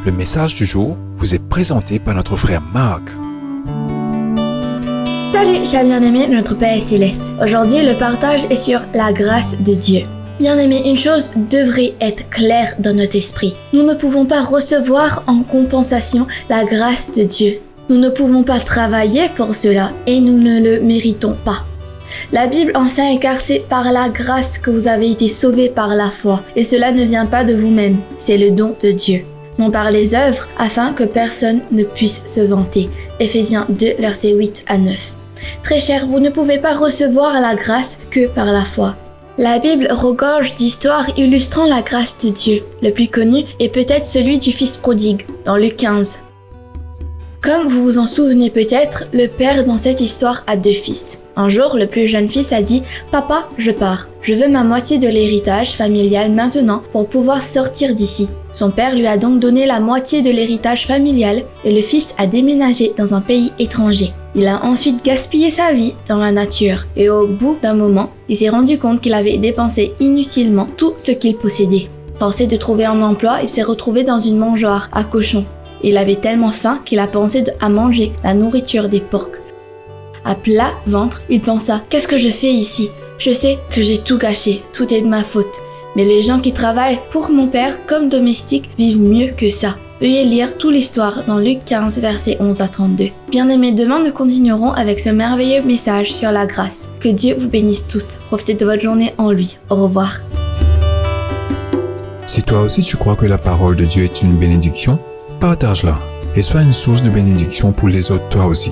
Le message du jour vous est présenté par notre frère Marc. Salut, chers bien-aimés de notre Père Céleste. Aujourd'hui, le partage est sur la grâce de Dieu. Bien-aimés, une chose devrait être claire dans notre esprit. Nous ne pouvons pas recevoir en compensation la grâce de Dieu. Nous ne pouvons pas travailler pour cela et nous ne le méritons pas. La Bible enseigne car c'est par la grâce que vous avez été sauvés par la foi et cela ne vient pas de vous-même, c'est le don de Dieu. Non par les œuvres afin que personne ne puisse se vanter. Éphésiens 2, versets 8 à 9. Très cher, vous ne pouvez pas recevoir la grâce que par la foi. La Bible regorge d'histoires illustrant la grâce de Dieu. Le plus connu est peut-être celui du fils prodigue, dans Luc 15. Comme vous vous en souvenez peut-être, le père dans cette histoire a 2 fils. Un jour, le plus jeune fils a dit « Papa, je pars. Je veux ma moitié de l'héritage familial maintenant pour pouvoir sortir d'ici. » Son père lui a donc donné la moitié de l'héritage familial et le fils a déménagé dans un pays étranger. Il a ensuite gaspillé sa vie dans la nature et au bout d'un moment, il s'est rendu compte qu'il avait dépensé inutilement tout ce qu'il possédait. Forcé de trouver un emploi, il s'est retrouvé dans une mangeoire à cochons. Il avait tellement faim qu'il a pensé à manger la nourriture des porcs. À plat ventre, il pensa « Qu'est-ce que je fais ici ? Je sais que j'ai tout gâché, tout est de ma faute. Mais les gens qui travaillent pour mon père comme domestiques vivent mieux que ça. » Veuillez lire toute l'histoire dans Luc 15, versets 11 à 32. Bien-aimés, demain nous continuerons avec ce merveilleux message sur la grâce. Que Dieu vous bénisse tous. Profitez de votre journée en lui. Au revoir. Si toi aussi tu crois que la parole de Dieu est une bénédiction, partage-la et sois une source de bénédiction pour les autres toi aussi.